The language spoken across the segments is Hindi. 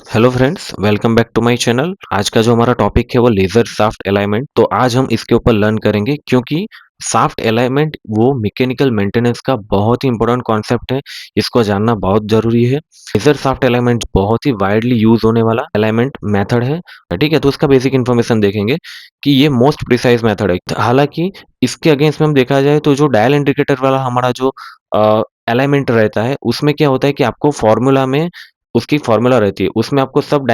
Hello friends, welcome back to my channel. आज का जो हमारा टॉपिक है वो लेज़र शाफ्ट अलाइनमेंट। तो आज हम इसके ऊपर लर्न करेंगे क्योंकि शाफ्ट अलाइनमेंट वो मैकेनिकल मेंटेनेंस का बहुत ही इंपॉर्टेंट कॉन्सेप्ट है। इसको जानना बहुत ज़रूरी है। लेज़र शाफ्ट अलाइनमेंट बहुत ही वाइडली यूज़ होने वाला अलाइनमेंट मेथड है। ठीक है, तो उसका बेसिक इन्फॉर्मेशन देखेंगे कि ये मोस्ट प्रिसाइज़ मेथड है। हालाँकि इसके अगेंस्ट में हम देखा जाए तो जो डायल इंडिकेटर वाला हमारा जो अलाइनमेंट रहता है, उसमें क्या होता है कि आपको फ़ॉर्मूला में उसकी फ़ॉर्मूला रहती है, उसमें आपको सब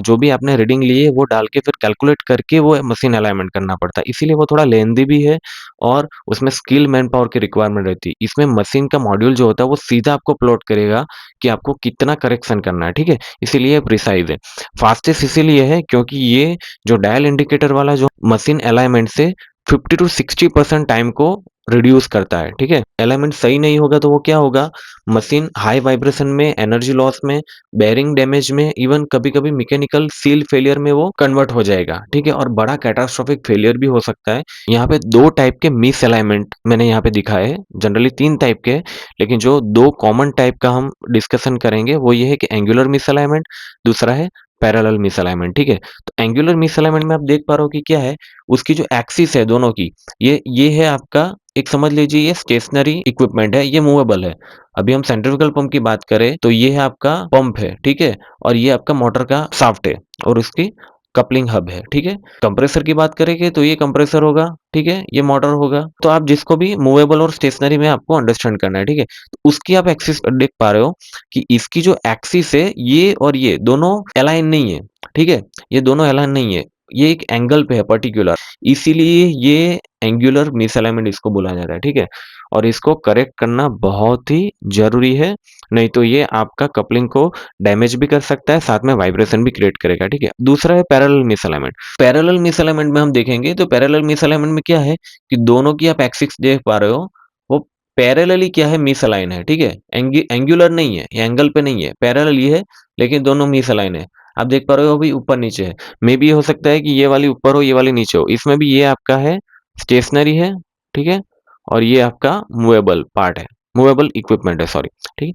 जो भी आपने रीडिंग ली है वो डाल के फिर कैलकुलेट करके वो मशीन अलाइनमेंट करना पड़ता है। इसीलिए वो थोड़ा लेंदी भी है और उसमें स्किल मैन पावर की रिक्वायरमेंट रहती है। इसमें मशीन का मॉड्यूल जो होता है वो सीधा आपको प्लॉट करेगा कि आपको कितना करेक्शन करना है, ठीक है? इसीलिए ये प्रिसाइज़ है। फ़ास्टेस्ट इसीलिए है क्योंकि ये जो डायल इंडिकेटर वाला जो मशीन अलाइनमेंट से 50 टू 60% टाइम को रिड्यूस करता है, ठीक है? अलाइनमेंट सही नहीं होगा तो वो क्या होगा, मशीन हाई वाइब्रेशन में, एनर्जी लॉस में, बेयरिंग डैमेज में, इवन कभी-कभी मैकेनिकल सील फेलियर में वो कन्वर्ट हो जाएगा, ठीक है? और बड़ा कैटास्ट्रोफिक फेलियर भी हो सकता है। यहाँ पे 2 टाइप के मिसअलाइनमेंट मैंने यहाँ पे दिखाए हैं, जनरली 3 टाइप के हैं, लेकिन जो 2 कॉमन टाइप का हम डिस्कशन करेंगे वो ये है कि एंगुलर मिसअलाइनमेंट, दूसरा है पैरेलल मिसअलाइनमेंट, ठीक है? तो एंगुलर मिसअलाइनमेंट में आप देख पा रहे हो कि क्या है, उसकी जो एक्सिस है दोनों की, ये है आपका, एक समझ लीजिए ये स्टेशनरी इक्विपमेंट है, ये मूवेबल है। अभी हम सेंट्रीफ्यूगल पंप की बात करें तो ये है आपका पंप है, ठीक है? और ये आपका मोटर का शाफ्ट है और उसकी कपलिंग हब है, ठीक है? कंप्रेसर की बात करेंगे तो ये कंप्रेसर होगा, ठीक है? ये मोटर होगा। तो आप जिसको भी मूवेबल और स्टेशनरी में आपको अंडरस्टैंड करना है, ठीक है? तो उसकी आप एक्सिस देख पा रहे हो कि इसकी जो एक्सिस है ये और ये दोनों अलाइन नहीं है, ठीक है? ये दोनों अलाइन नहीं है। ये एक एंगल पे है पर्टिकुलर, इसीलिए ये एंगुलर मिसअलाइनमेंट इसको बोला जा रहा है, ठीक है? और इसको करेक्ट करना बहुत ही ज़रूरी है, नहीं तो ये आपका कपलिंग को डैमेज भी कर सकता है, साथ में वाइब्रेशन भी क्रिएट करेगा, ठीक है? दूसरा है पैरेलल मिसअलाइनमेंट। पैरेलल मिसअलाइनमेंट में हम देखेंगे तो पैरेलल मिसअलाइनमेंट में क्या है कि दोनों की आप एक्सिस देख पा रहे हो, वो पैरेलली क्या है, मिसअलाइन है, ठीक है? एंगुलर नहीं है, ये एंगल पे नहीं है, पैरेलल ही है, लेकिन दोनों मिसअलाइन है। आप देख पा रहे हो अभी ऊपर-नीचे है। मेबी हो सकता है कि ये वाली ऊपर हो, ये वाली नीचे हो। इसमें भी ये आपका है स्टेशनरी है, ठीक है? और ये आपका मूवेबल पार्ट है, मूवेबल इक्विपमेंट है, सॉरी, ठीक है?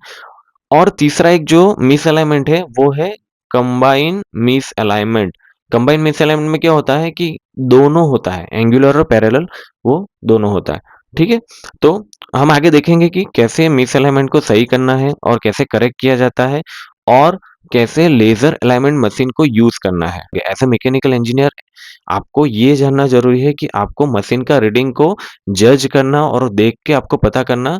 और तीसरा एक जो मिसअलाइनमेंट है वो है कंबाइन मिसअलाइनमेंट। कंबाइन मिसअलाइनमेंट में क्या होता है कि दोनों होता है, एंगुलर और पैरेलल, वो दोनों होता है, ठीक है? तो हम आगे देखेंगे कि कैसे मिसअलाइनमेंट को सही करना है और कैसे करेक्ट किया जाता है और कैसे लेज़र अलाइनमेंट मशीन को यूज़ करना है। एज़ अ मैकेनिकल इंजीनियर आपको ये जानना ज़रूरी है कि आपको मशीन का रीडिंग को जज करना और देख के आपको पता करना,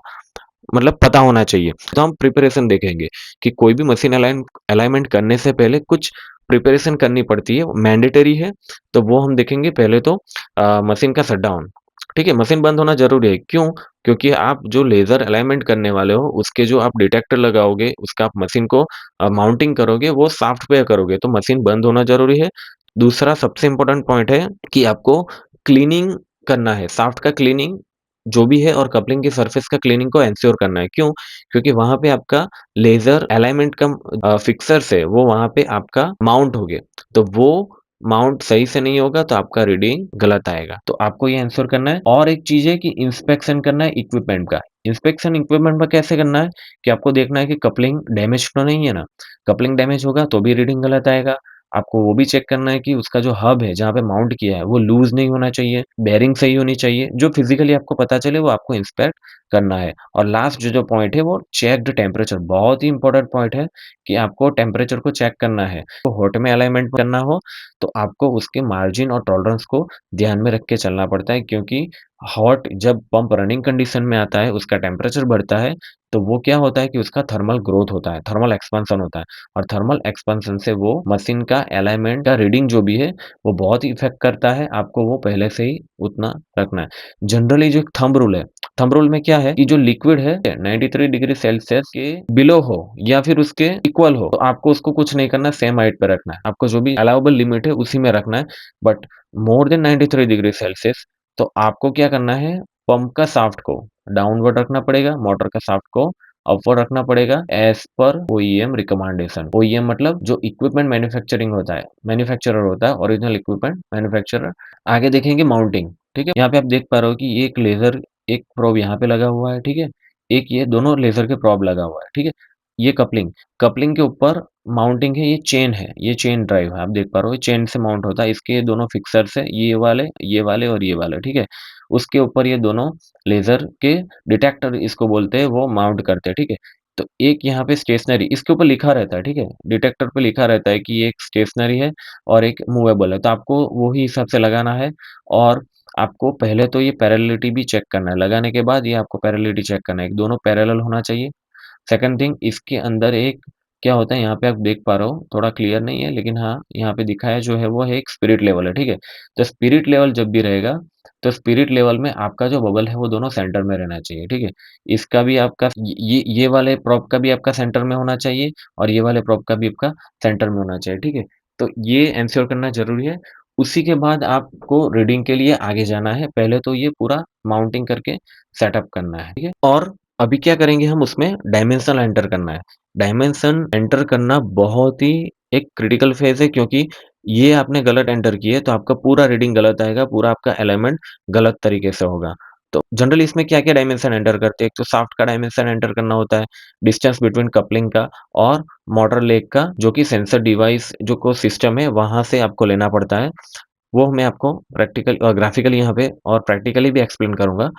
मतलब पता होना चाहिए। तो हम प्रिपरेशन देखेंगे कि कोई भी मशीन अलाइनमेंट करने से पहले कुछ प्रिपरेशन करनी पड़ती है, मैंडेटरी है। तो वो हम देखेंगे पहले तो मशीन का शटडाउन, ठीक है? मशीन बंद होना ज़रूरी है, क्यों? क्योंकि आप जो लेज़र अलाइनमेंट करने वाले हो, उसके जो आप डिटेक्टर लगाओगे, उसका आप मशीन को माउंटिंग करोगे, वो शाफ्ट पे करोगे, तो मशीन बंद होना ज़रूरी है। दूसरा सबसे इम्पोर्टेंट पॉइंट है कि आपको क्लीनिंग करना है, शाफ्ट का क्लीनिंग जो भी है और कपलिंग की सरफेस का क्लीनिंग को एंश्योर करना है। क्यों? क्योंकि वहाँ पे आपका लेज़र अलाइनमेंट का फिक्सर्स है, वो वहाँ पे आपका माउंट होंगे। तो वो माउंट सही से नहीं होगा तो आपका रीडिंग गलत आएगा। तो आपको ये एंश्योर करना है। और एक चीज़ है कि इंस्पेक्शन करना है इक्विपमेंट का। इंस्पेक्शन इक्विपमेंट का कैसे करना है कि आपको देखना है कि कपलिंग डैमेज तो नहीं है ना? कपलिंग डैमेज होगा तो भी रीडिंग गलत आएगा। आपको वो भी चेक करना है कि उसका जो हब है, जहाँ पे माउंट किया है, वो लूज़ नहीं होना चाहिए, बेयरिंग सही होनी चाहिए। जो फिज़िकली आपको पता चले वो आपको इंस्पेक्ट करना है। और लास्ट जो पॉइंट है वो चेक्ड टेम्परेचर, बहुत ही इम्पोर्टेंट पॉइंट है कि आपको टेम्परेचर को चेक करना है। तो हॉट में अलाइनमेंट करना हो तो आपको उसके मार्जिन और टॉलरेंस को ध्यान में रख के चलना पड़ता है, क्योंकि हॉट जब पंप रनिंग कंडीशन में आता है, उसका टेम्परेचर बढ़ता है, तो वो क्या होता है कि उसका थर्मल ग्रोथ होता है, थर्मल एक्सपेंशन होता है। और थर्मल एक्सपेंशन से वो मशीन का अलाइनमेंट का रीडिंग जो भी है, वो बहुत ही इफ़ेक्ट करता है, आपको वो पहले से ही उतना रखना है। जनरली जो एक थंब रूल है, थंब रूल में क्या है कि जो लिक्विड है 93 डिग्री सेल्सियस के बिलो हो या फिर उसके इक्वल हो, तो आपको उसको कुछ नहीं करना है, सेम हाइट पे रखना है। आपको जो भी अलाउएबल लिमिट है उसी में रखना है, but more than 93 degree Celsius तो आपको क्या करना है, पंप का शाफ्ट को डाउनवर्ड रखना पड़ेगा, मोटर का शाफ्ट को अपवर्ड रखना पड़ेगा as per OEM recommendation. OEM मतलब जो इक्विपमेंट मैन्युफैक्चरिंग होता है, मैन्युफैक्चरर होता है, ओरिजिनल इक्विपमेंट मैन्युफैक्चरर। आगे देखेंगे माउंटिंग, ठीक है? यहाँ पे आप देख पा रहे हो कि ये एक लेज़र, एक प्रोब यहाँ पे लगा हुआ है, ठीक है? एक ये दोनों लेज़र के प्रोब लगा हुआ है, ठीक है? ये कपलिंग, कपलिंग के ऊपर माउंटिंग है, ये चेन ड्राइव है, आप देख पा रहे हो ये चेन से माउंट होता है, इसके दोनों फिक्सर्स है, ये वाले और ये वाले, ठीक है? उसके ऊपर ये दोनों लेज़र के डिटेक्टर इसको बोलते हैं, वो माउंट करते हैं, ठीक है? तो एक यहाँ पे स्टेशनरी इसके ऊपर लिखा रहता है, ठीक है? डिटेक्टर पे लिखा रहता है कि ये एक स्टेशनरी है और एक मूवेबल है, तो आपको वही हिसाब से लगाना है और आपको पहले तो ये पैरेललिटी भी चेक करना है, लगाने के बाद ये आपको पैरेललिटी चेक करना है, दोनों पैरेलल होना चाहिए। सेकंड थिंग इसके अंदर एक क्या होता है यहाँ पे आप देख पा रहे हो, थोड़ा क्लियर नहीं है लेकिन हाँ, यहाँ पे दिखाया जो है वो है एक स्पिरिट लेवल है, ठीक है? तो स्पिरिट लेवल जब भी रहेगा, तो स्पिरिट लेवल में आपका जो बबल है वो दोनों सेंटर में रहना चाहिए, ठीक है? इसका भी आपका ये वाले प्रोब का भी आपका सेंटर में होना चाहिए और ये वाले प्रोब का भी आपका सेंटर में होना चाहिए, ठीक है? तो ये एंश्योर करना ज़रूरी है। उसी के बाद आपको रीडिंग के लिए आगे जाना है, पहले तो ये पूरा माउंटिंग करके सेटअप करना है, ठीक है? और अभी क्या करेंगे हम उसमें डायमेंशन एंटर करना है। डायमेंशन एंटर करना बहुत ही एक क्रिटिकल फेज़ है क्योंकि ये आपने गलत एंटर किए तो आपका पूरा रीडिंग गलत आएगा, पूरा आपका अलाइनमेंट गलत तरीके से होगा। तो जनरली इसमें क्या-क्या डायमेंशन एंटर करते हैं, एक तो शाफ्ट का डायमेंशन एंटर करना होता है, डिस्टेंस बिटवीन कपलिंग का और मोटर लेग का जो कि सेंसर डिवाइस जो को सिस्टम है वहाँ से आपको लेना पड़ता है। वो मैं आपको ग्राफ़िकली यहाँ पे और प्रैक्टिकली भी एक्सप्लेन करूँगा।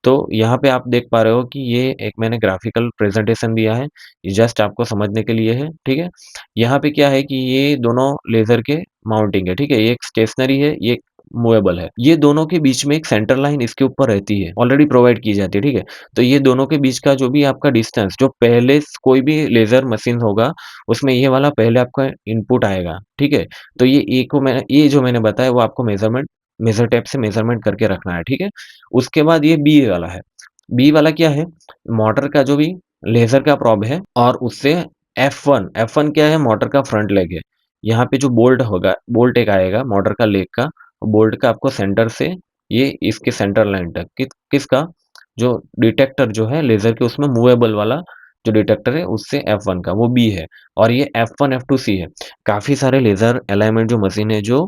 तो यहाँ पे आप देख पा रहे हो कि ये एक मैंने ग्राफ़िकल प्रेज़ेंटेशन दिया है, ये जस्ट आपको समझने के लिए है, ठीक है? यहाँ पे क्या है कि ये दोनों लेज़र के माउंटिंग है, ठीक है? ये एक स्टेशनरी है, ये एक मूवेबल है। ये दोनों के बीच में एक सेंटर लाइन इसके ऊपर रहती है, ऑलरेडी प्रोवाइड की जाती है, ठीक है? तो ये दोनों के बीच का जो भी आपका डिस्टेंस जो पहले स कोई भी लेज़र मशीन होगा, उसमें ये वाला पहले आपका इनपुट आएगा, ठीक है? तो ये जो मैंने बताया वो आपको मेज़र टेप से मेज़रमेंट करके रखना है, ठीक है? उसके बाद ये बी वाला है। बी वाला क्या है? मोटर का जो भी लेज़र का प्रोब है और उससे F1 क्या है? मोटर का फ्रंट लेग है। यहाँ पे जो बोल्ट एक आएगा मोटर का लेग का, बोल्ट का आपको सेंटर से ये इसके सेंटर लाइन तक किसका? जो डिटेक्टर जो है लेज़र के उसमें मूवेबल वाला जो डिटेक्टर है उससे F1 का वो बी है और ये F1, F2 सी है। काफ़ी सारे लेज़र अलाइनमेंट जो मशीन है जो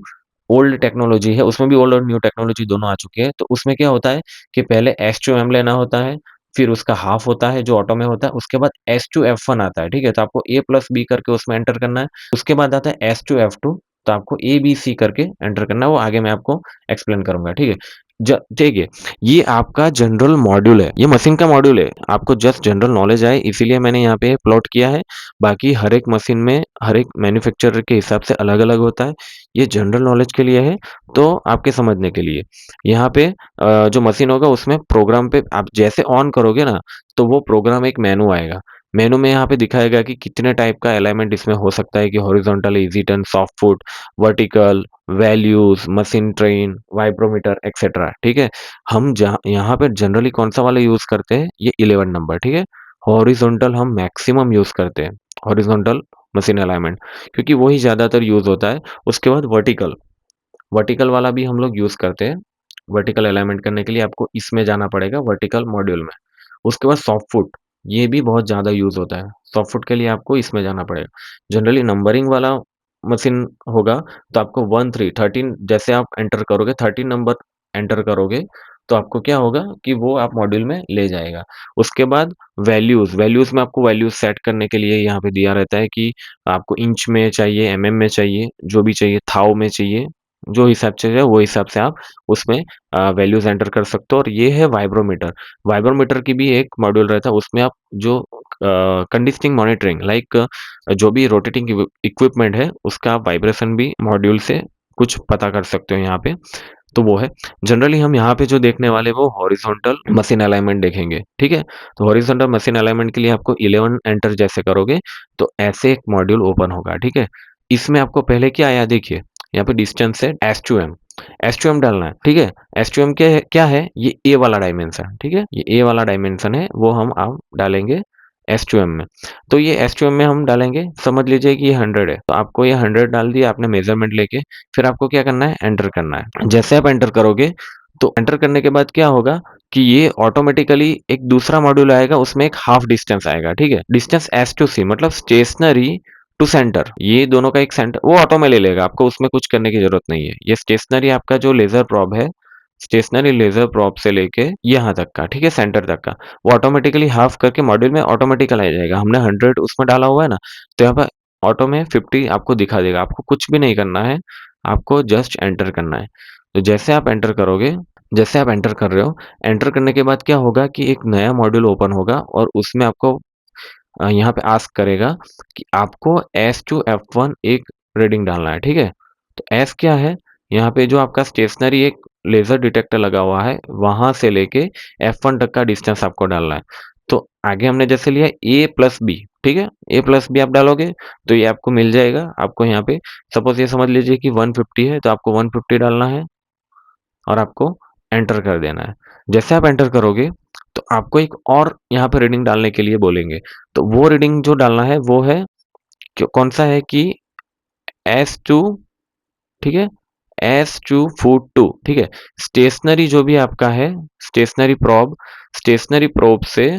ओल्ड टेक्नोलॉजी है, उसमें भी ओल्ड और न्यू टेक्नोलॉजी दोनों आ चुकी है। तो उसमें क्या होता है कि पहले S2M लेना होता है, फिर उसका हाफ होता है जो ऑटो में होता है, उसके बाद S2F1 आता है, ठीक है? तो आपको A प्लस B करके उसमें एंटर करना है। उसके बाद आता है S2F2 तो आपको A-B-C करके एंटर करना है, वो आगे मैं आपको एक्सप्लेन करूँगा, ठीक है? देखिए, ये आपका जनरल मॉड्यूल है, ये मशीन का मॉड्यूल है। आपको जस्ट जनरल नॉलेज आए इसीलिए मैंने यहाँ पे प्लॉट किया है। बाकी हर एक मशीन में हर एक मैन्युफैक्चरर के हिसाब से अलग-अलग होता है। ये जनरल नॉलेज के लिए है, तो आपके समझने के लिए। यहाँ पे जो मशीन होगा उसमें प्रोग्राम पे आप जैसे ऑन करोगे ना, तो वो प्रोग्राम एक मेनू आएगा। मेनू में यहाँ पे दिखाएगा कि कितने टाइप का अलाइनमेंट इसमें हो सकता है कि horizontal, easy turn, soft foot, vertical, values, machine train, vibrometer etcetera, ठीक है? हम जहाँ यहाँ पे जनरली कौन-सा वाला यूज़ करते हैं, ये 11 नंबर, ठीक है? हॉरिज़ॉन्टल हम मैक्सिमम यूज़ करते हैं, हॉरिज़ॉन्टल मशीन अलाइनमेंट क्योंकि वही ज़्यादातर यूज़ होता है। उसके बाद वर्टिकल, वर्टिकल वाला भी हम लोग यूज़ करते हैं। वर्टिकल अलाइनमेंट करने के लिए आपको इसमें जाना पड़ेगा वर्टिकल मॉड्यूल में। उसके बाद सॉफ्ट फुट, ये भी बहुत ज़्यादा यूज़ होता है। सॉफ्ट फुट के लिए आपको इसमें जाना पड़ेगा। जनरली नंबरिंग वाला मशीन होगा तो आपको 1, 3, 13 जैसे आप एंटर करोगे 13 नंबर एंटर करोगे, तो आपको क्या होगा कि वो आप मॉड्यूल में ले जाएगा। उसके बाद वैल्यूज़ में आपको वैल्यूज़ सेट करने के लिए यहाँ पे दिया रहता है कि आपको इंच में चाहिए, एमएम में चाहिए, जो भी चाहिए, थाउ में चाहिए, जो हिसाब से है वो हिसाब से आप उसमें वैल्यूज़ एंटर कर सकते हो और ये है वाइब्रोमीटर। वाइब्रोमीटर की भी एक मॉड्यूल रहता है उसमें आप जो कंडीशनिंग मॉनिटरिंग लाइक जो भी रोटेटिंग इक्विपमेंट है उसका वाइब्रेशन भी मॉड्यूल से कुछ पता कर सकते हो यहाँ पे, तो वो है। जनरली हम यहाँ पे जो देखने वाले वो हॉरिज़ॉन्टल मशीन अलाइनमेंट देखेंगे, ठीक है? तो हॉरिज़ॉन्टल मशीन अलाइनमेंट के लिए आपको 11 एंटर जैसे करोगे, तो ऐसे एक मॉड्यूल ओपन होगा, ठीक है? इसमें आपको पहले क्या आया देखिए, यहाँ पे डिस्टेंस है S2M, S2M डालना है, ठीक है? S2M क्या है? ये A वाला डायमेंशन, ठीक है? ये A वाला डायमेंशन है, वो हम अब डालेंगे S2M में। तो ये S2M में हम डालेंगे, समझ लीजिए कि ये 100 है, तो आपको ये 100 डाल दिया आपने मेज़रमेंट लेके, फिर आपको क्या करना है? एंटर करना है। जैसे आप एंटर करोगे, तो एंटर करने के बाद क्या होगा कि ये ऑटोमैटिकली एक दूसरा मॉड्यूल आएगा, उसमें एक हाफ डिस्टेंस आएगा, ठीक है? डिस्टेंस S टू C मतलब स्टेशनरी टू सेंटर, ये दोनों का एक सेंटर वो ऑटो में ले लेगा, आपको उसमें कुछ करने की ज़रूरत नहीं है। ये स्टेशनरी आपका जो लेज़र प्रोब है, स्टेशनरी लेज़र प्रोब से लेके यहाँ तक का, ठीक है? सेंटर तक का। वो ऑटोमैटिकली हाफ करके मॉड्यूल में ऑटोमैटिकल आ जाएगा। हमने 100 उसमें डाला हुआ है ना, तो यहाँ पे ऑटो में 50 आपको दिखा देगा। आपको कुछ भी नहीं करना है, आपको जस्ट एंटर करना है। तो जैसे आप एंटर कर रहे हो, एंटर करने के बाद क्या होगा कि एक नया मॉड्यूल ओपन होगा और उसमें आपको यहाँ पे आस्क करेगा कि आपको एस टू F1 एक रीडिंग डालना है, ठीक है? तो एस क्या है? यहाँ पे जो आपका स्टेशनरी एक लेज़र डिटेक्टर लगा हुआ है, वहाँ से लेके F1 तक का डिस्टेंस आपको डालना है। तो आगे हमने जैसे लिया A प्लस बी, ठीक है? A प्लस बी आप डालोगे, तो ये आपको मिल जाएगा। आपको यहाँ पे सपोज़ ये समझ लीजिए कि 150 है, तो आपको 150 डालना है और आपको एंटर कर देना है। जैसे आप एंटर करोगे, तो आपको एक और यहाँ पे रीडिंग डालने के लिए बोलेंगे। तो वो रीडिंग जो डालना है वो है कौन-सा है कि S2, ठीक है? S2 फुट 2, ठीक है? स्टेशनरी जो भी आपका है, स्टेशनरी स्टेशनरी प्रोब से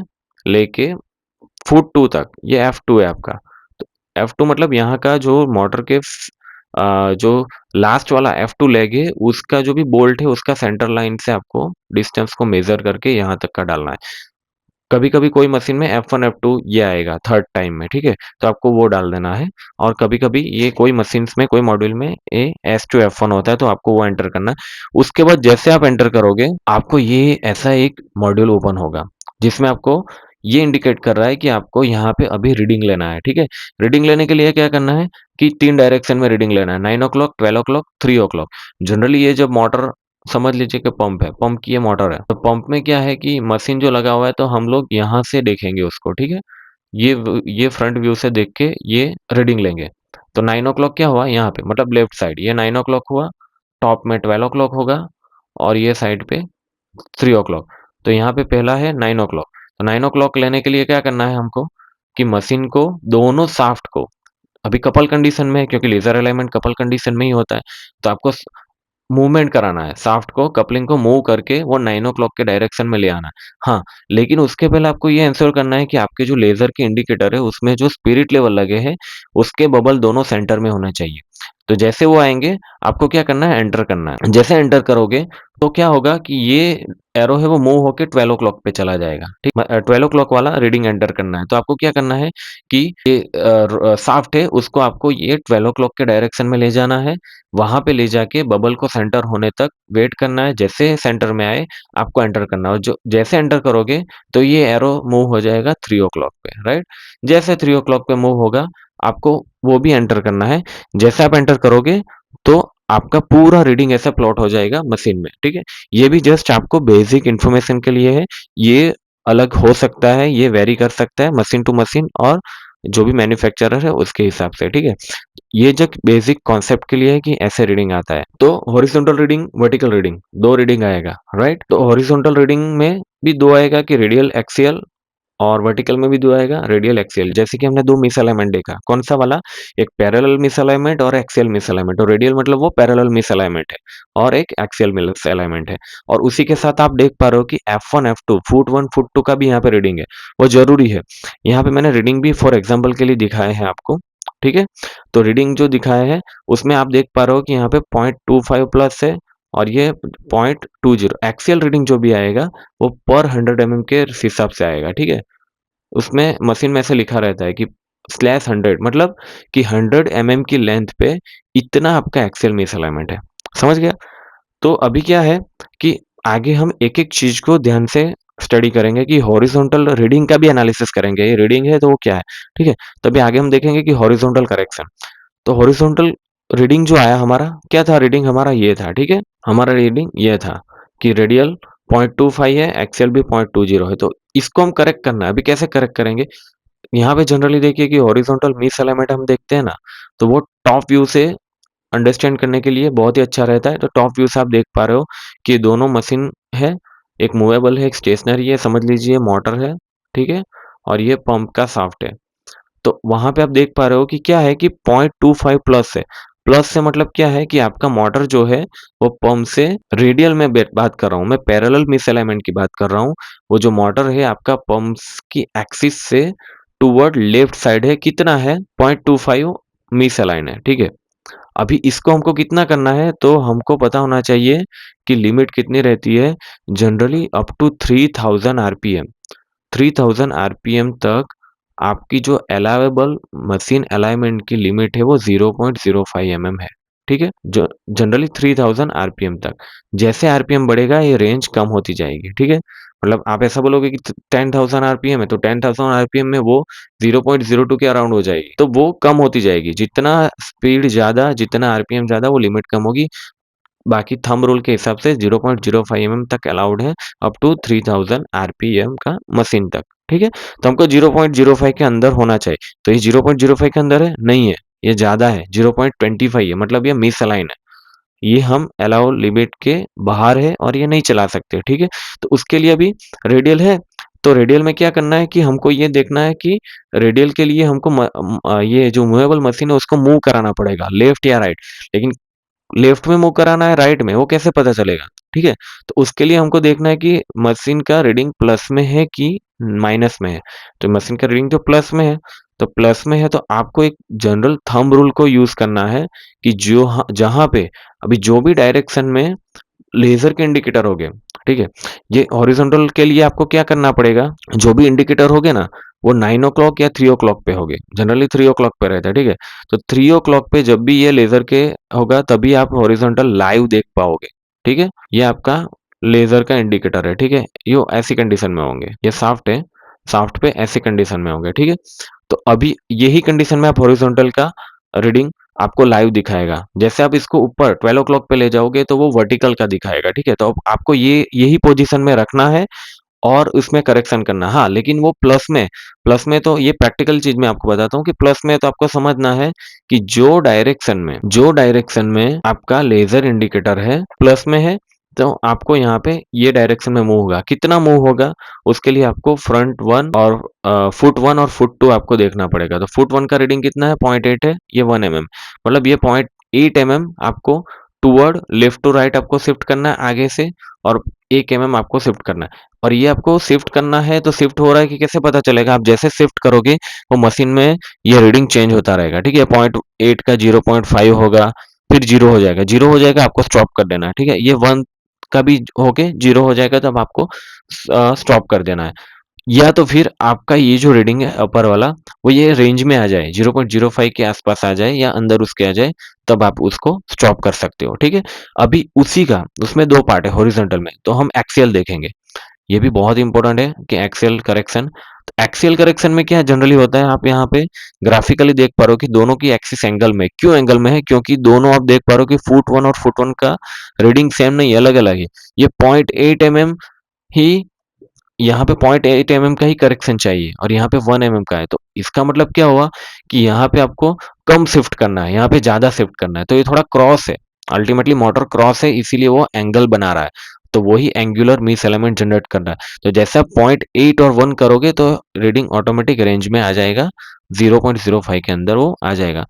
लेके फुट 2 तक, ये F2 है आपका। तो F2 मतलब यहाँ का जो मोटर के जो लास्ट वाला F2 लेग है, उसका जो भी बोल्ट है, उसका सेंटर लाइन से आपको डिस्टेंस को मेज़र करके यहाँ तक का डालना है। कभी-कभी कोई मशीन में F1, F2 ये आएगा थर्ड टाइम में, ठीक है? तो आपको वो डाल देना है और कभी-कभी ये कोई मशीन्स में, कोई मॉड्यूल में ये S2, F1 होता है, तो आपको वो एंटर करना है। उसके बाद जैसे आप एंटर करोगे, आपको ये ऐसा एक मॉड्यूल ओपन होगा, जिसमें आपको ये इंडिकेट कर रहा है कि आपको यहाँ पे अभी रीडिंग लेना है, ठीक है? रीडिंग लेने के लिए क्या करना है कि 3 डायरेक्शन में रीडिंग लेना है, 9 ओ क्लॉक, 12 ओ क्लॉक, 3 ओ क्लॉक। जनरली ये जब मोटर समझ लीजिए कि पंप है, पंप की ये मोटर है। तो पंप में क्या है कि मशीन जो लगा हुआ है तो हम लोग यहाँ से देखेंगे उसको, ठीक है? ये फ्रंट व्यू से देख के ये रीडिंग लेंगे। तो 9 ओ क्लॉक क्या हुआ यहाँ पे मतलब लेफ्ट साइड ये 9 ओ क्लॉक हुआ, टॉप में 12 ओ क्लॉक होगा और ये साइड पे 3 ओ क्लॉक। तो यहाँ पे पहला है 9 ओ क्लॉक। तो 9 ओ क्लॉक लेने के लिए क्या करना है हमको कि मशीन को दोनों शाफ्ट को अभी कपल कंडीशन में है क्योंकि लेज़र अलाइनमेंट कपल कंडीशन में ही होता है। तो आपको मूवमेंट कराना है, शाफ्ट को कपलिंग को मूव करके वो 9 ओ क्लॉक के डायरेक्शन में ले आना है। हाँ, लेकिन उसके पहले आपको ये एंश्योर करना है कि आपके जो लेज़र के इंडिकेटर है, उसमें जो स्पिरिट लेवल लगे हैं, उसके बबल दोनों सेंटर में होने चाहिए। तो जैसे वो आएँगे, आपको क्या करना है, एंटर करना है। जैसे एंटर करोगे, तो क्या होगा कि ये एरो है वो मूव होके 12 ओ क्लॉक पे चला जाएगा, ठीक? 12 ओ क्लॉक वाला रीडिंग एंटर करना है। तो आपको क्या करना है कि ये शाफ्ट है, उसको आपको ये 12 ओ क्लॉक के डायरेक्शन में ले जाना है। वहाँ पे ले जाके बबल को सेंटर होने तक वेट करना है, जैसे सेंटर में आए आपको एंटर करना है और जो जैसे एंटर करोगे तो ये एरो मूव हो जाएगा 3 ओ क्लॉक पे, राइट? जैसे 3 ओ क्लॉक पे मूव होगा, आपको वो भी एंटर करना है। जैसे आप एंटर करोगे तो आपका पूरा रीडिंग ऐसा प्लॉट हो जाएगा मशीन में, ठीक है? ये भी जस्ट आपको बेसिक इन्फॉर्मेशन के लिए है, ये अलग हो सकता है, ये वेरी कर सकता है मशीन टू मशीन और जो भी मैन्युफैक्चरर है उसके हिसाब से, ठीक है? ये जस्ट बेसिक कॉन्सेप्ट के लिए है कि ऐसे रीडिंग आता है। तो horizontal reading, vertical reading 2 reading आएगा, राइट? तो हॉरिजॉन्टल रीडिंग में भी 2 आएगा कि रेडियल एक्सियल और वर्टिकल में भी 2 आएगा रेडियल एक्सियल। जैसे कि हमने 2 मिसअलाइनमेंट देखा, कौन-सा वाला? एक पैरेलल मिसअलाइनमेंट और एक्सियल मिसअलाइनमेंट। और रेडियल मतलब वो पैरेलल मिसअलाइनमेंट है और एक एक्सियल मिसअलाइनमेंट है। और उसी के साथ आप देख पा रहे हो कि F1, F2 फुट 1, फुट 2 का भी यहाँ पे रीडिंग है, वो ज़रूरी है। यहाँ पे मैंने रीडिंग भी फॉर एग्ज़ाम्पल के लिए दिखाए हैं आपको, ठीक है? तो रीडिंग जो दिखाया है, उसमें आप देख पा रहे हो कि यहाँ पे 0.25 प्लस है और ये 0.20 एक्सियल रीडिंग जो भी आएगा, वो पर 100 एमएम के हिसाब से आएगा, ठीक है? उसमें मशीन में ऐसे लिखा रहता है कि स्लैश 100 मतलब कि 100 एमएम की लेंथ पे इतना आपका एक्सियल मिसअलाइनमेंट है। समझ गया? तो अभी क्या है कि आगे हम एक-एक चीज़ को ध्यान से स्टडी करेंगे कि हॉरिज़ॉन्टल रीडिंग का भी एनालिसिस करेंगे। ये रीडिंग है तो वो क्या है, ठीक है? तभी आगे हम देखेंगे कि हॉरिज़ॉन्टल करेक्शन। तो हॉरिज़ॉन्टल रीडिंग जो आया हमारा, क्या था रीडिंग हमारा ये था, ठीक है? हमारा रीडिंग ये था कि रेडियल 0.25 है, एक्सियल भी 0.20 है। तो इसको हम करेक्ट करना है। अभी कैसे करेक्ट करेंगे? यहाँ पे जनरली देखिए कि हॉरिज़ॉन्टल मिसअलाइनमेंट हम देखते हैं ना, तो वो टॉप व्यू से अंडरस्टैंड करने के लिए बहुत ही अच्छा रहता है। तो टॉप व्यू से आप देख पा रहे हो कि दोनों मशीन है, एक मूवेबल है, एक स्टेशनरी है, समझ लीजिए मोटर है, ठीक है? और ये पंप का शाफ्ट है। तो वहाँ पे आप देख पा रहे हो कि क्या है कि 0.25 प्लस है। प्लस से मतलब क्या है कि आपका मोटर जो है, वो पंप से रेडियल में बात कर रहा हूँ, मैं पैरेलल मिसअलाइनमेंट की बात कर रहा हूँ। वो जो मोटर है आपका पंप्स की एक्सिस से टुवर्ड लेफ्ट साइड है, कितना है? 0.25 मिसअलाइन है, ठीक है? अभी इसको हमको कितना करना है, तो हमको पता होना चाहिए कि लिमिट कितनी रहती है, generally up to 3000 RPM. 3000 RPM तक आपकी जो अलाउएबल मशीन अलाइनमेंट की लिमिट है वो 0.05 एमएम है, ठीक है? जो जनरली 3000 आरपीएम तक। जैसे आरपीएम बढ़ेगा ये रेंज कम होती जाएगी, ठीक है? मतलब आप ऐसा बोलोगे कि 10,000 आरपीएम है तो 10,000 आरपीएम में वो 0.02 के अराउंड हो जाएगी, तो वो कम होती जाएगी। जितना स्पीड ज़्यादा, जितना आरपीएम ज़्यादा वो लिमिट कम होगी। बाकी थंब रूल के हिसाब से 0.05 एमएम तक अलाउड है, अप टू 3000 आरपीएम का मशीन तक, ठीक है? तो हमको 0.05 के अंदर होना चाहिए। तो ये 0.05 के अंदर है? नहीं है, ये ज़्यादा है, 0.25 है, मतलब ये मिसअलाइन है। ये हम अलाउ लिमिट के बाहर है और ये नहीं चला सकते, ठीक है? तो उसके लिए अभी रेडियल है, तो रेडियल में क्या करना है कि हमको ये देखना है कि रेडियल के लिए हमको ये जो मूवेबल मशीन है उसको मूव कराना पड़ेगा, लेफ्ट या राइट। लेकिन लेफ्ट में मूव कराना है, राइट में, वो कैसे पता चलेगा? ठीक है? तो उसके लिए हमको देखना है कि मशीन का रीडिंग प्लस में है कि माइनस में है। तो मशीन का रीडिंग जो प्लस में है, तो प्लस में है तो आपको एक जनरल थंब रूल को यूज़ करना है कि जहाँ पे अभी जो भी डायरेक्शन में लेज़र के इंडिकेटर हो गए, ठीक है? ये हॉरिज़ॉन्टल के लिए आपको क्या करना पड़ेगा, जो भी इंडिकेटर होंगे ना, वो 9 ओ क्लॉक या 3 ओ क्लॉक पे होंगे। जनरली 3 ओ क्लॉक पे रहता है, ठीक है? तो 3 ओ क्लॉक पे जब भी ये लेज़र के होगा तभी आप हॉरिज़ॉन्टल लाइव देख पाओगे, ठीक है? ये आपका लेज़र का इंडिकेटर है, ठीक है? यो ऐसी कंडीशन में होंगे। ये शाफ्ट है, शाफ्ट पे ऐसी कंडीशन में होंगे, ठीक है? तो अभी यही कंडीशन में आप हॉरिज़ॉन्टल का रीडिंग आपको लाइव दिखाएगा। जैसे आप इसको ऊपर 12 ओ क्लॉक पे ले जाओगे तो वो वर्टिकल का दिखाएगा, ठीक है? तो अब आपको ये यही पोज़ीशन में रखना है और उसमें करेक्शन करना। हाँ, लेकिन वो प्लस में तो ये प्रैक्टिकल चीज़ मैं आपको बताता हूँ कि प्लस में तो आपको समझना है कि जो डायरेक्शन में आपका लेज़र इंडिकेटर है, प्लस में है, तो आपको यहाँ पे ये डायरेक्शन में मूव होगा। कितना मूव होगा, उसके लिए आपको फ्रंट 1 और फुट 1 और फुट 2 आपको देखना पड़ेगा। तो फुट 1 का रीडिंग कितना है? 0.8 है, ये 1 एमएम। मतलब ये 0.8 एमएम आपको टुवर्ड लेफ्ट टू राइट आपको शिफ्ट करना है आगे से और 1 एमएम आपको शिफ्ट करना है। और ये आपको शिफ्ट करना है तो शिफ्ट हो रहा है कि कैसे पता चलेगा? आप जैसे शिफ्ट करोगे वो मशीन में ये रीडिंग चेंज होता रहेगा, ठीक है? 0.8 का 0.5 होगा, फिर 0 हो जाएगा। 0 हो जाएगा आपको स्टॉप कर देना है, ठीक है? ये 1 का भी होके 0 हो जाएगा तब आपको स्टॉप कर देना है। या तो फिर आपका ये जो रीडिंग है अपर वाला, वो ये रेंज में आ जाए, 0.05 के आसपास आ जाए या अंदर उसके आ जाए, तब आप उसको स्टॉप कर सकते हो, ठीक है? अभी उसी का उसमें 2 पार्ट है हॉरिज़ॉन्टल में, तो हम एक्सियल देखेंगे। ये भी बहुत इंपॉर्टेंट है कि एक्सियल करेक्शन। तो एक्सियल करेक्शन में क्या जनरली होता है, आप यहाँ पे ग्राफिकली देख पा रहे हो कि दोनों की एक्सिस एंगल में, क्यों एंगल में है? क्योंकि दोनों आप देख पा रहे हो कि फुट 1 और फुट 1 का रीडिंग सेम नहीं है, अलग-अलग है। ये 0.8 एमएम ही यहाँ पे 0.8 एमएम का ही करेक्शन चाहिए और यहाँ पे 1 एमएम का है। तो इसका मतलब क्या हुआ कि यहाँ पे आपको कम शिफ्ट करना है, यहाँ पे ज़्यादा शिफ्ट करना है। तो ये थोड़ा क्रॉस है। अल्टीमेटली मोटर क्रॉस है इसीलिए वो एंगल बना रहा है। तो वही एंगुलर मिसअलाइनमेंट जनरेट कर रहा है। तो जैसे आप 0.8 और 1 करोगे तो रीडिंग ऑटोमेटिक रेंज में आ जाएगा, 0.05 के अंदर वो आ जाएगा।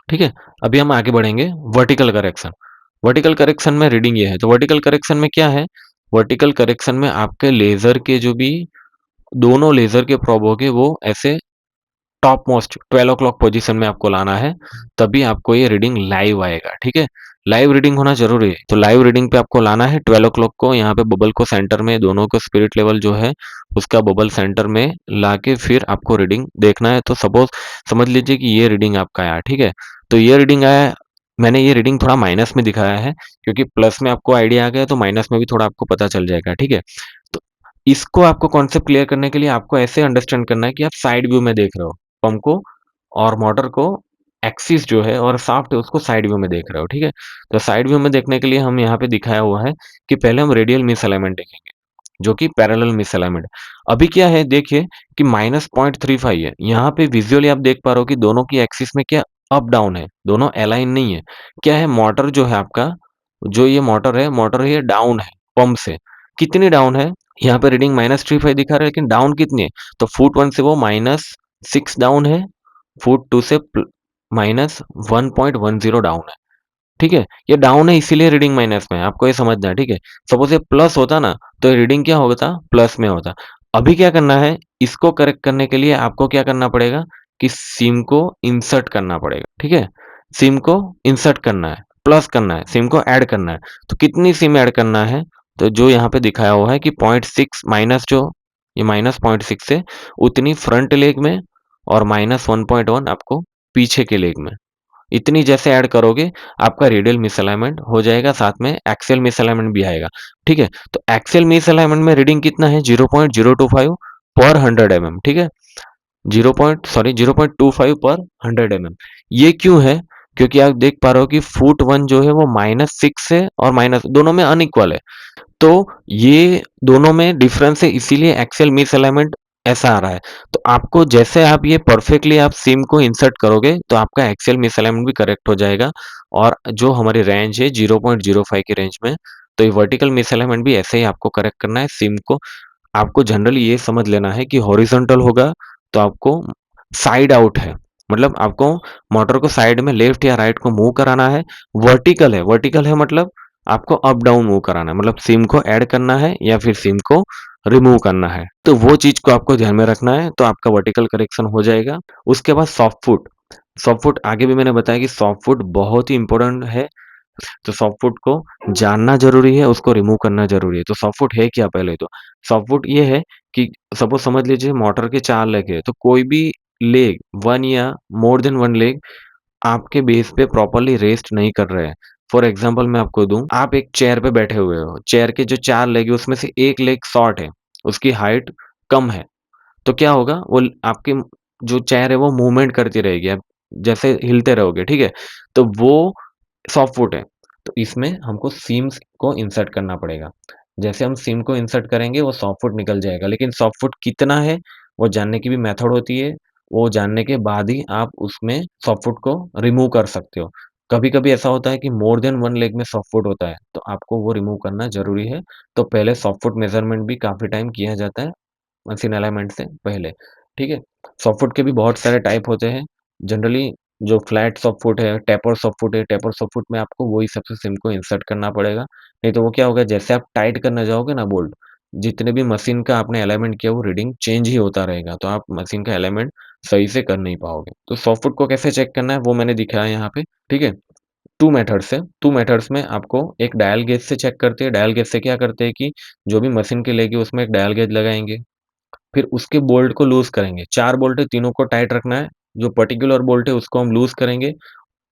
ठीक है? अभी हम आगे बढ़ेंगे वर्टिकल करेक्शन। वर्टिकल करेक्शन में रीडिंग ये है। तो वर्टिकल करेक्शन में क्या है? वर्टिकल करेक्शन में आपके लेज़र के जो भी दोनों लेज़र के प्रोब होंगे वो ऐसे टॉप मोस्ट 12 ओ क्लॉक पोज़ीशन में आपको लाना है, तभी आपको ये रीडिंग लाइव आएगा, ठीक है? लाइव रीडिंग होना ज़रूरी है। तो लाइव रीडिंग पे आपको लाना है 12 ओ क्लॉक को, यहाँ पे बबल को सेंटर में, दोनों को स्पिरिट लेवल जो है उसका बबल सेंटर में लाके फिर आपको रीडिंग देखना है। तो सपोज़ समझ लीजिए कि ये रीडिंग आपका आया, ठीक है? तो ये रीडिंग आया, मैंने ये रीडिंग थोड़ा माइनस में दिखाया है क्योंकि प्लस में आपको आइडिया आ गया तो माइनस में भी थोड़ा आपको पता चल जाएगा, ठीक है? तो इसको आपको कॉन्सेप्ट क्लियर करने के लिए आपको ऐसे अंडरस्टैंड करना है कि आप साइड व्यू में देख रहे हो, पंप को और मोटर को, एक्सिस जो है और शाफ्ट है उसको साइड व्यू में देख रहे हो, ठीक है? तो साइड व्यू में देखने के लिए हम यहाँ पे दिखाया हुआ है कि पहले हम रेडियल मिसअलाइनमेंट देखेंगे, जो कि पैरेलल मिसअलाइनमेंट। अभी क्या है देखिए कि -0.35 है, यहाँ पे विज़ुअली आप देख पा रहे हो कि दोनों की एक्सिस में क्या अप डाउन है, दोनों अलाइन नहीं है। क्या है, मोटर जो है आपका, जो ये मोटर ये डाउन है पंप से। कितनी डाउन है? यहाँ पे रीडिंग -35 दिखा रहा है लेकिन डाउन कितनी है? तो फुट 1 से वो -6 डाउन है, फुट 2 से -1.10 डाउन है, ठीक है? ये डाउन है इसीलिए रीडिंग माइनस में है, आपको ये समझना है, ठीक है? सपोज़ ये प्लस होता ना, तो ये रीडिंग क्या होता? प्लस में होता। अभी क्या करना है, इसको करेक्ट करने के लिए आपको क्या करना पड़ेगा कि सिम को इंसर्ट करना पड़ेगा, ठीक है? सिम को इंसर्ट करना है, प्लस करना है, सिम को ऐड करना है। तो कितनी सिम ऐड करना है? तो जो यहाँ पे दिखाया हुआ है कि 0.6 माइनस जो ये माइनस 0.6 है, उतनी फ्रंट लेग में और माइनस 1.1 आपको पीछे के लेग में। इतनी जैसे ऐड करोगे, आपका रेडियल मिसअलाइनमेंट हो जाएगा, साथ में एक्सियल मिसअलाइनमेंट भी आएगा, ठीक है? तो एक्सियल मिसअलाइनमेंट में रीडिंग कितना है? 0.025 पर 100 mm, ठीक है? 0.25 पर 100 mm। ये क्यों है? क्योंकि आप देख पा रहे हो कि फुट 1 जो है वो -6 है और माइनस दोनों में अनइक्वल है। तो ये दोनों में डिफरेंस है, इसीलिए एक्सियल मिसअलाइनमेंट ऐसा आ रहा है। तो आपको जैसे आप ये परफेक्टली आप सिम को इंसर्ट करोगे, तो आपका एक्सियल मिसअलाइनमेंट भी करेक्ट हो जाएगा और जो हमारी रेंज है 0.05 की रेंज में, तो ये वर्टिकल मिसअलाइनमेंट भी ऐसे ही आपको करेक्ट करना है। सिम को आपको जनरली ये समझ लेना है कि हॉरिज़ॉन्टल होगा तो आपको साइड आउट है। मतलब आपको मोटर को साइड में लेफ्ट या राइट को मूव कराना है। वर्टिकल है मतलब आपको अप डाउन मूव कराना है। मतलब सिम को ऐड करना है या फिर सिम को रिमूव करना है। तो वो चीज़ को आपको ध्यान में रखना है, तो आपका वर्टिकल करेक्शन हो जाएगा। उसके बाद सॉफ्ट फुट। सॉफ्ट फुट आगे भी मैंने बताया कि सॉफ्ट फुट बहुत ही इम्पोर्टेंट है। तो सॉफ्ट फुट को जानना ज़रूरी है, उसको रिमूव करना ज़रूरी है। तो सॉफ्ट फुट है क्या पहले तो? सॉफ्ट फुट ये है कि सपोज़ समझ लीजिए मोटर के 4 लेग है, तो कोई भी लेग 1 या मोर देन 1 लेग आपके बेस पे प्रॉपर्ली रेस्ट नहीं कर रहे हैं। फॉर एग्ज़ाम्पल मैं आपको दूँ, आप एक चेयर पे बैठे हुए हो, चेयर के जो 4 लेग है उसमें से 1 लेग शॉर्ट है, उसकी हाइट कम है। तो क्या होगा वो आपकी जो चेयर है वो मूवमेंट करती रहेगी, आप जैसे हिलते रहोगे, ठीक है? तो वो सॉफ्ट फुट है। तो इसमें हमको सीम्स को इंसर्ट करना पड़ेगा। जैसे हम सीम को इंसर्ट करेंगे वो सॉफ्ट फुट निकल जाएगा, लेकिन सॉफ्ट फुट कितना है, वो जानने की भी मेथड होती है। वो जानने के बाद ही आप उसमें सॉफ्ट फुट को रिमूव कर सकते हो। कभी-कभी ऐसा होता है कि मोर देन 1 लेग में सॉफ्ट फुट होता है, तो आपको वो रिमूव करना ज़रूरी है। तो पहले सॉफ्ट फुट मेज़रमेंट भी काफ़ी टाइम किया जाता है। मशीन अलाइनमेंट से पहले, ठीक है? सॉफ्टवुड के भी बहुत सारे टाइप होते हैं। जनरली जो फ्लैट सॉफ्टवुड है, टेपर सॉफ्टवुड है, टेपर सॉफ्टवुड में आपको वही सबसे सिम को इंसर्ट करना पड़ेगा। नहीं तो वो क्या होगा जैसे आप टाइट करने जाओगे ना बोल्ट, जितने भी मशीन का आपने अलाइनमेंट किया वो रीडिंग चेंज ही होता रहेगा, तो आप मशीन का अलाइनमेंट सही से कर नहीं पाओगे। तो सॉफ्टवुड को कैसे चेक करना है वो मैंने दिखाया है यहाँ पे, ठीक है? 2 मेथड्स है, 2 मेथड्स में आपको एक डायल गेज से चेक करते हैं। डायल गेज से क्या करते हैं कि जो भी मशीन की लेग है उसमें एक डायल गेज लगाएँगे। फिर उसके बोल्ट को लूज़ करेंगे, 4 बोल्ट है तीनों को टाइट रखना है, जो पर्टिकुलर बोल्ट है उसको हम लूज़ करेंगे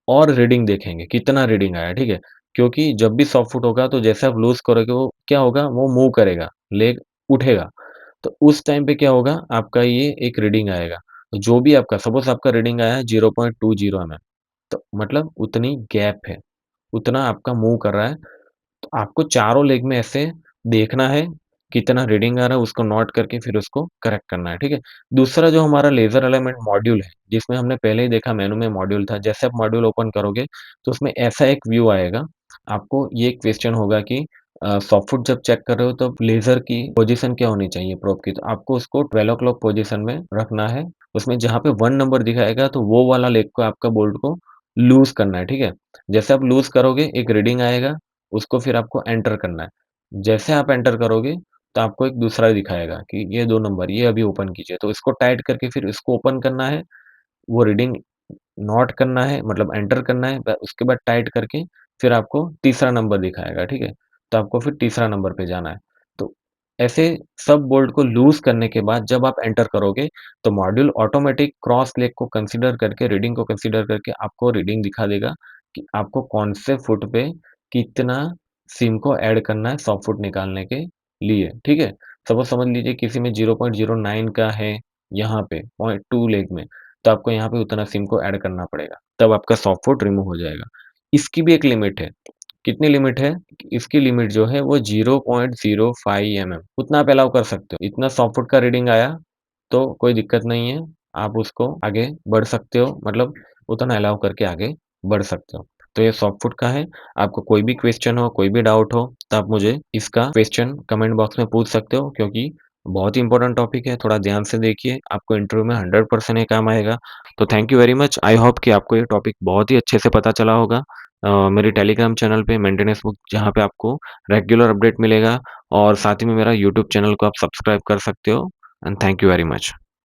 और रीडिंग देखेंगे, कितना रीडिंग आया, ठीक है? क्योंकि जब भी सॉफ्ट फुट होगा तो जैसे आप लूज़ करोगे वो क्या होगा वो मूव करेगा, लेग उठेगा, तो उस टाइम पे क्या होगा आपका ये एक रीडिंग आएगा। तो जो भी आपका सपोज़ आपका रीडिंग आया है 0.20 एमएम, तो मतलब उतनी गैप है, उतना आपका मूव कर रहा है। तो आपको चारों लेग में ऐसे देखना है, कितना रीडिंग आ रहा है उसको नोट करके फिर उसको करेक्ट करना है, ठीक है? दूसरा जो हमारा लेज़र अलाइनमेंट मॉड्यूल है, जिसमें हमने पहले ही देखा मेनू में मॉड्यूल था, जैसे आप मॉड्यूल ओपन करोगे, तो उसमें ऐसा एक व्यू आएगा। आपको ये क्वेश्चन होगा कि सॉफ्टवुड जब चेक कर रहे हो तो लेज़र की पोज़ीशन क्या होनी चाहिए प्रोब की? तो आपको उसको 12 ओ क्लॉक पोज़ीशन में रखना है। उसमें जहाँ पे 1 नंबर दिखाएगा तो वो वाला लेग को आपका बोल्ट को लूज़ करना है, ठीक है? जैसे आप लूज़ करोगे एक रीडिंग आएगा, उसको फिर आपको एंटर करना है। जैसे आप एंटर करोगे, तो आपको एक दूसरा दिखाएगा कि ये 2 नंबर, ये अभी ओपन कीजिए। तो इसको टाइट करके फिर इसको ओपन करना है, वो रीडिंग नोट करना है मतलब एंटर करना है, ब उसके बाद टाइट करके फिर आपको तीसरा नंबर दिखाएगा, ठीक है? तो आपको फिर तीसरा नंबर पे जाना है। तो ऐसे सब बोल्ट को लूज़ करने के बाद जब आप एंटर करोगे, तो मॉड्यूल ऑटोमैटिक क्रॉस लेग को कंसीडर करके, रीडिंग को कंसीडर करके आपको रीडिंग दिखा देगा कि आपको कौन से फुट पे कितना सिम को ऐड करना है सॉफ्ट फुट निकालने के लिए, ठीक है? सपोज़ समझ लीजिए किसी में 0.09 का है यहाँ पे, पॉइंट 2 लेग में, तो आपको यहाँ पे उतना सिम को ऐड करना पड़ेगा, तब आपका सॉफ्ट फुट रिमूव हो जाएगा। इसकी भी एक लिमिट है, कितनी लिमिट है? इसकी लिमिट जो है वो 0.05 एमएम उतना आप अलाउ कर सकते हो। इतना सॉफ्ट फुट का रीडिंग आया, तो कोई दिक्कत नहीं है, आप उसको आगे बढ़ सकते हो, मतलब उतना अलाउ करके आगे बढ़ सकते हो। तो ये सॉफ्ट फुट का है, आपको कोई भी क्वेश्चन हो, कोई भी डाउट हो, तो आप मुझे इसका क्वेश्चन कमेंट बॉक्स में पूछ सकते हो क्योंकि बहुत ही इम्पोर्टेंट टॉपिक है, थोड़ा ध्यान से देखिए, आपको इंटरव्यू में 100% ये काम आएगा। तो thank you very much, I hope कि आपको ये टॉपिक बहुत ही अच्छे से पता चला होगा। मेरे टेलीग्राम चैनल पे मेंटेनेंस बुक जहाँ पे आपको रेगुलर अपडेट मिलेगा और साथ ही में मेरा यूट्यूब चैनल को आप सब्सक्राइब कर सकते हो and thank you very much.